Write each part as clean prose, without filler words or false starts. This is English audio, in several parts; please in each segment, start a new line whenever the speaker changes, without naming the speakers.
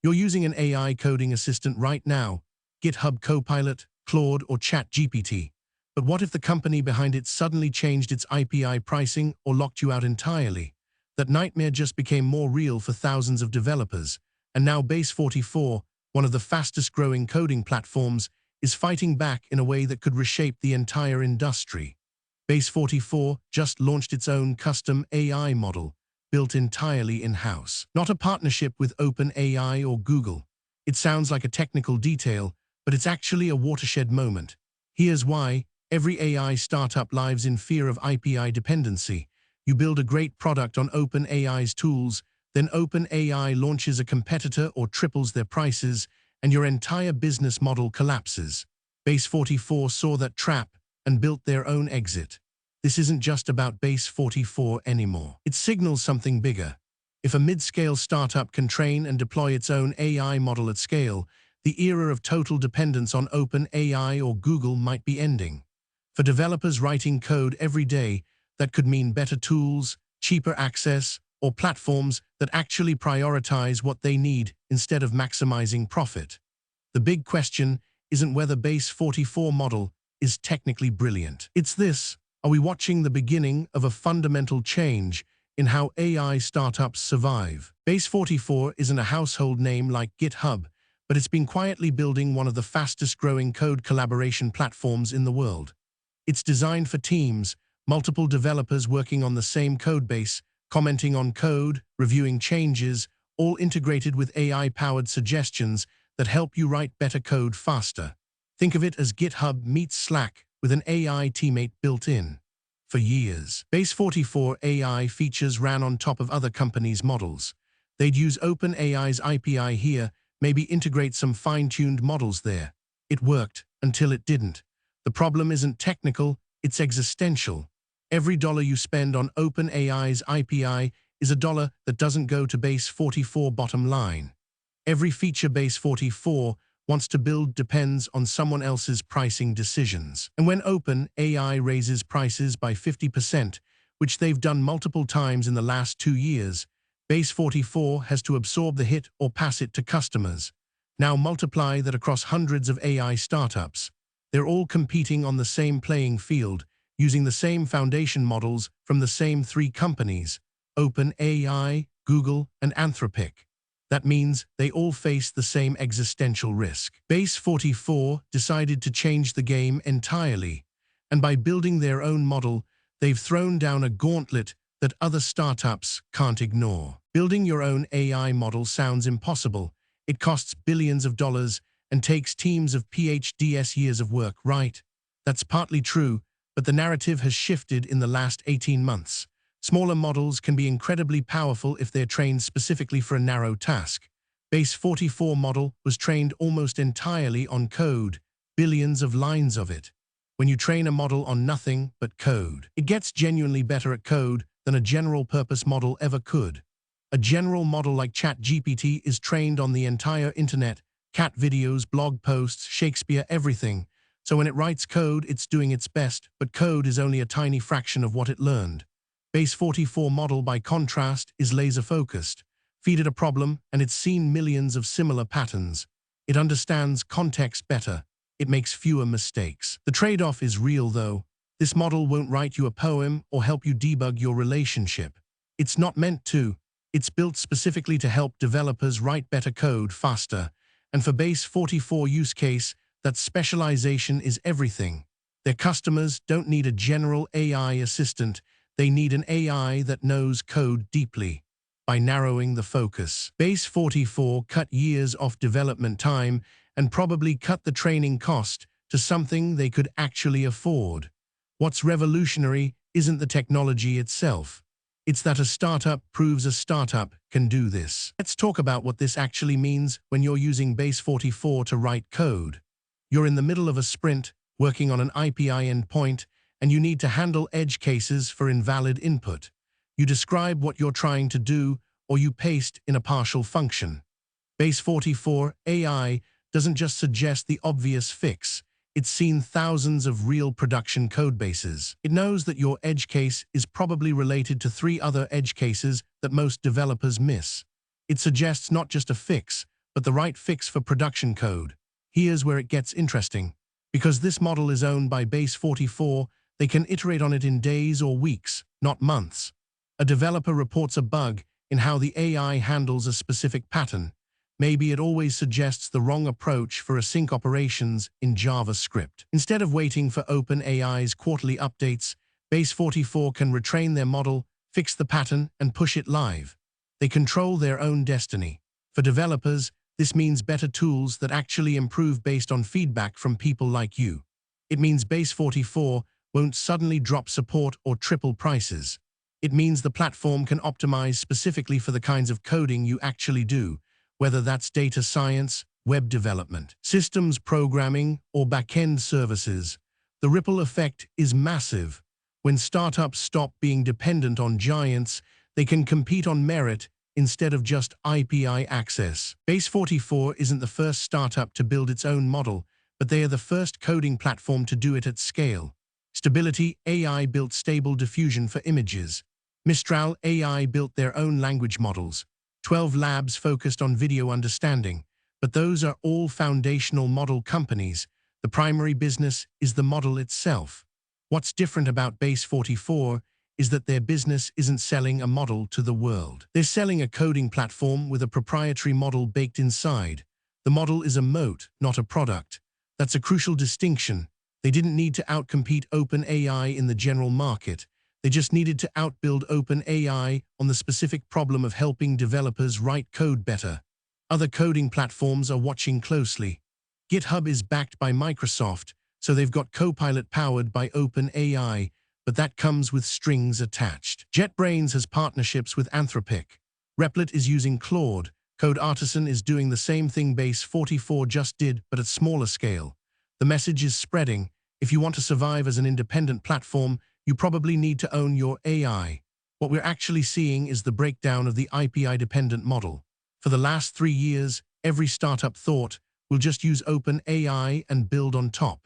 You're using an AI coding assistant right now, GitHub Copilot, Claude, or ChatGPT. But what if the company behind it suddenly changed its API pricing or locked you out entirely? That nightmare just became more real for thousands of developers. And now Base44, one of the fastest-growing coding platforms, is fighting back in a way that could reshape the entire industry. Base44 just launched its own custom AI model, built entirely in-house. Not a partnership with OpenAI or Google. It sounds like a technical detail, but it's actually a watershed moment. Here's why. Every AI startup lives in fear of API dependency. You build a great product on OpenAI's tools, then OpenAI launches a competitor or triples their prices, and your entire business model collapses. Base44 saw that trap and built their own exit. This isn't just about Base44 anymore. It signals something bigger. If a mid-scale startup can train and deploy its own AI model at scale, the era of total dependence on OpenAI or Google might be ending. For developers writing code every day, that could mean better tools, cheaper access, or platforms that actually prioritize what they need instead of maximizing profit. The big question isn't whether Base44 model is technically brilliant. It's this: are we watching the beginning of a fundamental change in how AI startups survive? Base44 isn't a household name like GitHub, but it's been quietly building one of the fastest-growing code collaboration platforms in the world. It's designed for teams, multiple developers working on the same codebase, commenting on code, reviewing changes, all integrated with AI-powered suggestions that help you write better code faster. Think of it as GitHub meets Slack with an AI teammate built in. For years, Base44 AI features ran on top of other companies' models. They'd use OpenAI's API here, maybe integrate some fine-tuned models there. It worked until it didn't. The problem isn't technical, it's existential. Every dollar you spend on OpenAI's API is a dollar that doesn't go to Base44 bottom line. Every feature Base44 wants to build depends on someone else's pricing decisions. And when OpenAI raises prices by 50%, which they've done multiple times in the last 2 years, Base44 has to absorb the hit or pass it to customers. Now multiply that across hundreds of AI startups. They're all competing on the same playing field, using the same foundation models from the same 3 companies, OpenAI, Google, and Anthropic. That means they all face the same existential risk. Base44 decided to change the game entirely, and by building their own model, they've thrown down a gauntlet that other startups can't ignore. Building your own AI model sounds impossible. It costs billions of dollars and takes teams of PhDs years of work, right? That's partly true, but the narrative has shifted in the last 18 months. Smaller models can be incredibly powerful if they're trained specifically for a narrow task. Base44 model was trained almost entirely on code, billions of lines of it. When you train a model on nothing but code, it gets genuinely better at code than a general-purpose model ever could. A general model like ChatGPT is trained on the entire internet, cat videos, blog posts, Shakespeare, everything. So when it writes code, it's doing its best, but code is only a tiny fraction of what it learned. Base44 model, by contrast, is laser-focused. Feed it a problem, and it's seen millions of similar patterns. It understands context better. It makes fewer mistakes. The trade-off is real, though. This model won't write you a poem or help you debug your relationship. It's not meant to. It's built specifically to help developers write better code faster. And for Base44 use case, that specialization is everything. Their customers don't need a general AI assistant. They need an AI that knows code deeply. By narrowing the focus, Base44 cut years off development time and probably cut the training cost to something they could actually afford. What's revolutionary isn't the technology itself. It's that a startup proves a startup can do this. Let's talk about what this actually means when you're using Base44 to write code. You're in the middle of a sprint, working on an API endpoint, and you need to handle edge cases for invalid input. You describe what you're trying to do, or you paste in a partial function. Base44 AI doesn't just suggest the obvious fix. It's seen thousands of real production codebases. It knows that your edge case is probably related to 3 other edge cases that most developers miss. It suggests not just a fix, but the right fix for production code. Here's where it gets interesting. Because this model is owned by Base44, they can iterate on it in days or weeks, not months. A developer reports a bug in how the AI handles a specific pattern. Maybe it always suggests the wrong approach for async operations in JavaScript. Instead of waiting for OpenAI's quarterly updates, Base44 can retrain their model, fix the pattern, and push it live. They control their own destiny. For developers, this means better tools that actually improve based on feedback from people like you. It means Base44 won't suddenly drop support or triple prices. It means the platform can optimize specifically for the kinds of coding you actually do, whether that's data science, web development, systems programming, or back-end services. The ripple effect is massive. When startups stop being dependent on giants, they can compete on merit instead of just API access. Base44 isn't the first startup to build its own model, but they are the first coding platform to do it at scale. Stability AI built Stable Diffusion for images. Mistral AI built their own language models. 12 labs focused on video understanding, but those are all foundational model companies. The primary business is the model itself. What's different about Base44 is that their business isn't selling a model to the world. They're selling a coding platform with a proprietary model baked inside. The model is a moat, not a product. That's a crucial distinction. They didn't need to outcompete OpenAI in the general market. They just needed to outbuild OpenAI on the specific problem of helping developers write code better. Other coding platforms are watching closely. GitHub is backed by Microsoft, so they've got Copilot powered by OpenAI, but that comes with strings attached. JetBrains has partnerships with Anthropic. Replit is using Claude. Code Artisan is doing the same thing Base44 just did, but at smaller scale. The message is spreading. If you want to survive as an independent platform, you probably need to own your AI. What we're actually seeing is the breakdown of the API-dependent model. For the last 3 years, every startup thought, we'll just use OpenAI and build on top.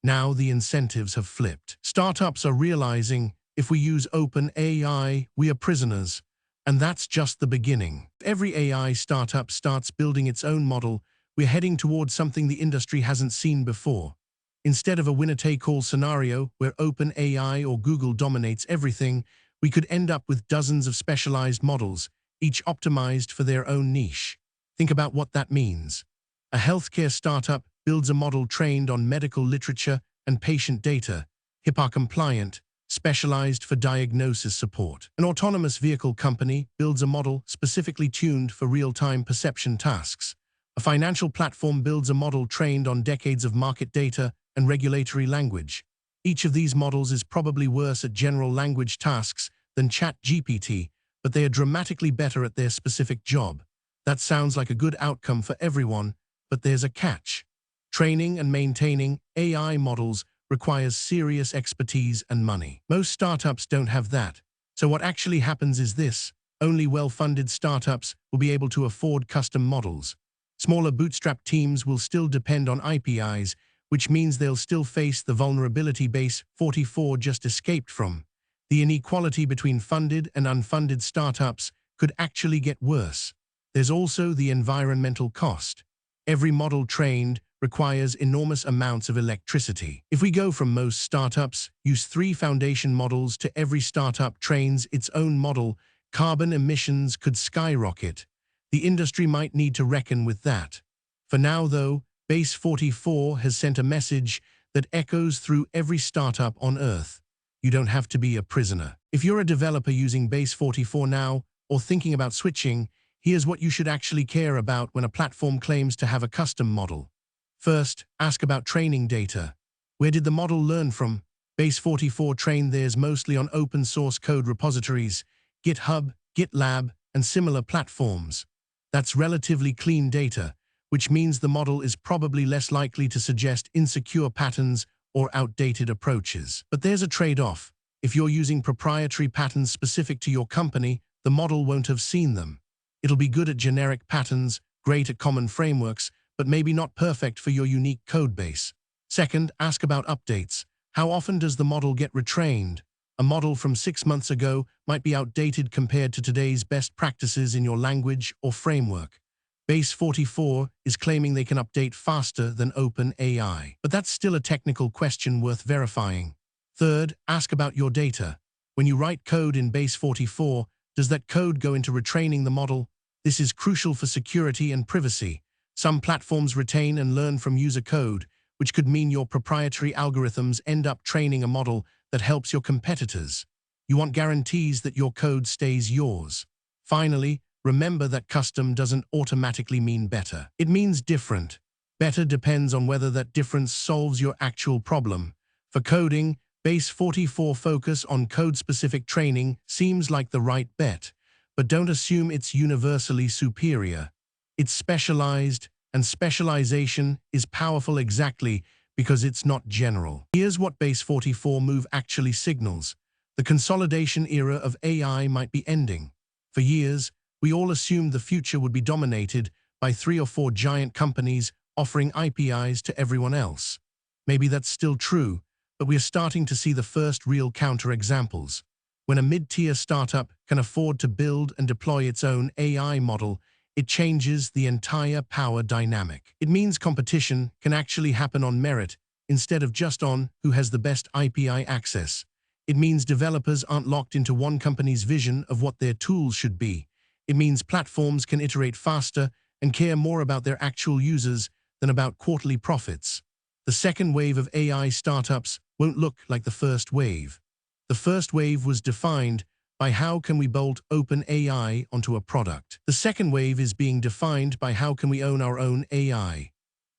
Now the incentives have flipped. Startups are realizing, if we use OpenAI, we are prisoners. And that's just the beginning. If every AI startup starts building its own model, we're heading towards something the industry hasn't seen before. Instead of a winner-take-all scenario where OpenAI or Google dominates everything, we could end up with dozens of specialized models, each optimized for their own niche. Think about what that means. A healthcare startup builds a model trained on medical literature and patient data, HIPAA-compliant, specialized for diagnosis support. An autonomous vehicle company builds a model specifically tuned for real-time perception tasks. A financial platform builds a model trained on decades of market data and regulatory language. Each of these models is probably worse at general language tasks than ChatGPT, but they are dramatically better at their specific job. That sounds like a good outcome for everyone, but there's a catch. Training and maintaining AI models requires serious expertise and money. Most startups don't have that. So what actually happens is this: only well-funded startups will be able to afford custom models. Smaller bootstrap teams will still depend on APIs, which means they'll still face the vulnerability Base44 just escaped from. The inequality between funded and unfunded startups could actually get worse. There's also the environmental cost. Every model trained requires enormous amounts of electricity. If we go from most startups use 3 foundation models to every startup trains its own model, carbon emissions could skyrocket. The industry might need to reckon with that. For now, though, Base44 has sent a message that echoes through every startup on Earth. You don't have to be a prisoner. If you're a developer using Base44 now, or thinking about switching, here's what you should actually care about when a platform claims to have a custom model. First, ask about training data. Where did the model learn from? Base44 trained theirs mostly on open source code repositories, GitHub, GitLab, and similar platforms. That's relatively clean data, which means the model is probably less likely to suggest insecure patterns or outdated approaches. But there's a trade-off. If you're using proprietary patterns specific to your company, the model won't have seen them. It'll be good at generic patterns, great at common frameworks, but maybe not perfect for your unique code base. Second, ask about updates. How often does the model get retrained? A model from 6 months ago might be outdated compared to today's best practices in your language or framework. Base44 is claiming they can update faster than OpenAI. But that's still a technical question worth verifying. Third, ask about your data. When you write code in Base44, does that code go into retraining the model? This is crucial for security and privacy. Some platforms retain and learn from user code, which could mean your proprietary algorithms end up training a model that helps your competitors. You want guarantees that your code stays yours. Finally, remember that custom doesn't automatically mean better. It means different. Better depends on whether that difference solves your actual problem. For coding, Base44 focus on code-specific training seems like the right bet, but don't assume it's universally superior. It's specialized, and specialization is powerful exactly because it's not general. Here's what Base44 move actually signals. The consolidation era of AI might be ending. For years, we all assumed the future would be dominated by 3 or 4 giant companies offering APIs to everyone else. Maybe that's still true, but we are starting to see the first real counterexamples. When a mid-tier startup can afford to build and deploy its own AI model, it changes the entire power dynamic. It means competition can actually happen on merit instead of just on who has the best API access. It means developers aren't locked into one company's vision of what their tools should be. It means platforms can iterate faster and care more about their actual users than about quarterly profits. The second wave of AI startups won't look like the first wave. The first wave was defined by how can we bolt OpenAI onto a product. The second wave is being defined by how can we own our own AI.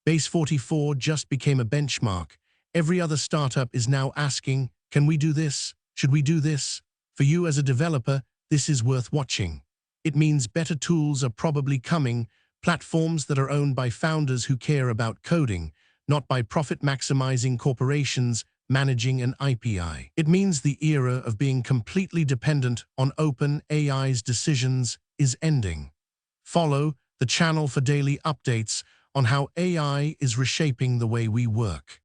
Base44 just became a benchmark. Every other startup is now asking, can we do this? Should we do this? For you as a developer, this is worth watching. It means better tools are probably coming, platforms that are owned by founders who care about coding, not by profit-maximizing corporations managing an API. It means the era of being completely dependent on OpenAI's decisions is ending. Follow the channel for daily updates on how AI is reshaping the way we work.